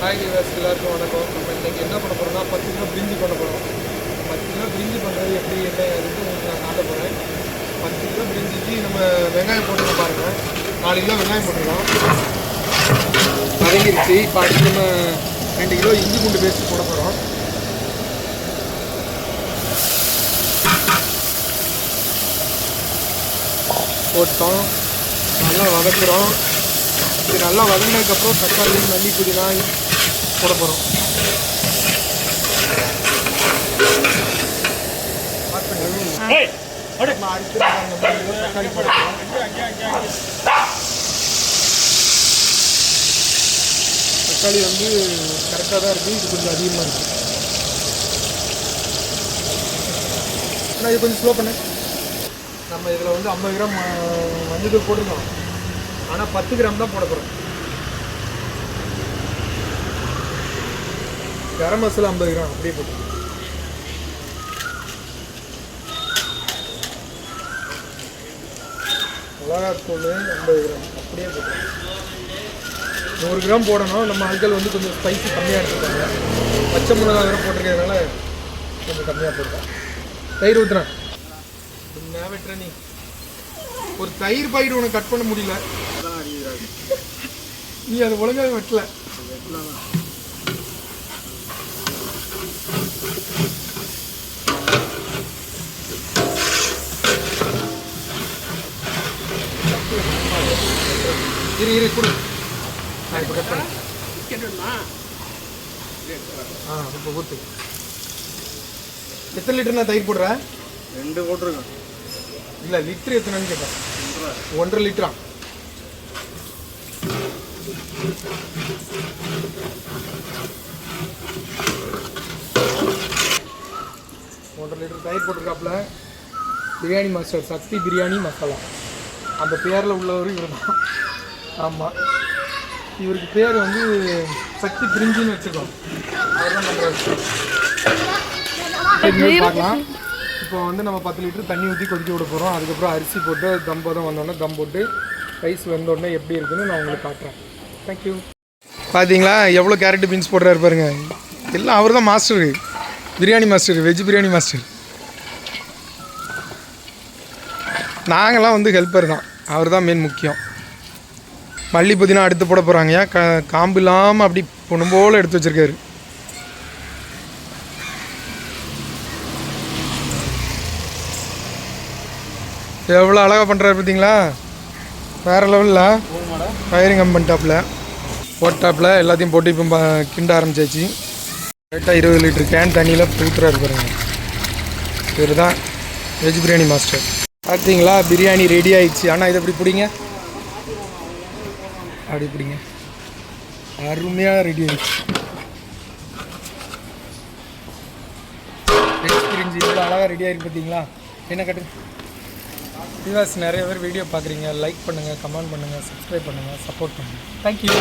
Hi divorce, எல்லாருக்கும் வணக்கம். நம்ம இன்றைக்கி என்ன பண்ண போகிறோம்னா 10 கிலோ பிரிஞ்சி பண்ண போகிறோம். 10 கிலோ பிரிஞ்சி பண்ணுறது எப்படி என்ன அதுக்கு உங்களுக்கு நான் காட்ட போகிறேன். 10 கிலோ பிரிஞ்சிக்கு நம்ம வெங்காயம் போட்டுருக்கோம் பாருங்கள். 4 கிலோ வெங்காயம் போட்டுருக்கோம், வதங்கிருச்சு. இப்போ அடுத்து நம்ம 2 கிலோ இஞ்சி பூண்டு பேஸ்ட் போட போகிறோம். போட்டோம், நல்லா வதக்குறோம். இது நல்லா வதங்கினதுக்கப்புறம் தக்காளி, மல்லி, புதினா போட போகிறோம். தக்காளி போடுறோம். தக்காளி வந்து கரெக்டாக தான் இருக்குது, இது கொஞ்சம் அதிகமாக இருக்குது. ஆனால் இது கொஞ்சம் ஸ்லோ பண்ணு. நம்ம இதில் வந்து 50 கிராம் மஞ்சள் போட்டுருக்கோம், ஆனால் 10 கிராம் தான் போட போகிறோம். கரம் மசாலா 50 கிராம் அப்படியே போட்டு, மிளகாத்தூள் 50 கிராம் அப்படியே போட்டு. 100 கிராம் போடணும். நம்ம ஆட்கள் வந்து கொஞ்சம் ஸ்பைசி கம்மியாக எடுத்துருக்காங்க. பச்சை மிளகா வேறு போட்டிருக்கிறதுனால கொஞ்சம் கம்மியாக போட்டேன். தயிர் ஊற்றுறேன். என்ன வெட்டுற நீ? ஒரு தயிர் பாக்கெட் உனக்கு கட் பண்ண முடியல, நீ அதை ஒழுங்காக வெட்டல. இரு கொடு. நான் இப்போ கட் பண்ண. இப்போ ஊற்று. எத்தனை லிட்டர் நான் தயிர் போடுறேன்? 2 போட்டிருக்கேன். இல்லை, லிட்டர் எத்தனைன்னு கேட்டேன். 1.5 லிட்டரா? ஒன்றரை லிட்டர் தயிர் போட்டிருக்காப்புல. பிரியாணி மாஸ்டர் சக்தி பிரியாணி மசாலா, அந்த பேரில் உள்ளவர் இவர் தான். ஆமாம், இவருக்கு பேர் வந்து சக்தி பிரிஞ்சின்னு வச்சுருக்கோம். அவர் தான் பண்ணுறாரு. பார்க்கலாம். இப்போ வந்து நம்ம 10 லிட்டர் தண்ணி ஊற்றி கொதிக்க விட போகிறோம். அதுக்கப்புறம் அரிசி போட்டு தம் பதம் வந்தோடனே தம் போட்டு ரைஸ் வெந்தோடனே எப்படி இருக்குன்னு நான் உங்களுக்கு காட்டுறேன். தேங்க்யூ. பார்த்தீங்களா எவ்வளோ கேரட் பீன்ஸ் போடுறாரு பாருங்க. எல்லாம் அவர் தான் master, biryani master, veg biryani master. நாங்களாம் வந்து ஹெல்ப்பர் தான், அவர் தான் மெயின் முக்கியம். மல்லி புதினா அடுத்து போட போகிறாங்க. காம்பு இல்லாமல் அப்படி பொண்ணு போல் எடுத்து வச்சுருக்காரு. எவ்வளோ அழகாக பண்ணுறாரு பார்த்தீங்களா? வேறு லெவலில் ஃபயரிங் கம் பண்ணிட்டாப்பில், போட்டாப்பில் எல்லாத்தையும் போட்டு இப்போ கிண்ட ஆரம்பிச்சாச்சு. கரெக்டாக 20 லிட்டர் கேன் தண்ணியில் ஊற்றுறாரு பாருங்க. இவர் தான் வெஜ் பிரியாணி மாஸ்டர். பார்த்தீங்களா, பிரியாணி ரெடி ஆயிடுச்சு. ஆனால் இதை எப்படி பிடிங்க, அப்படி பிடிங்க. அருமையாக ரெடி ஆயிடுச்சு. எக்ஸ்பீரியன்ஸ் இவ்வளோ அழகாக ரெடி ஆகிருக்கு பார்த்தீங்களா? என்ன கட்டு வியூவர்ஸ், நிறைய பேர் வீடியோ பார்க்குறீங்க. லைக் பண்ணுங்கள், கமெண்ட் பண்ணுங்கள், சப்ஸ்கிரைப் பண்ணுங்கள், சப்போர்ட் பண்ணுங்கள். தேங்க்யூ.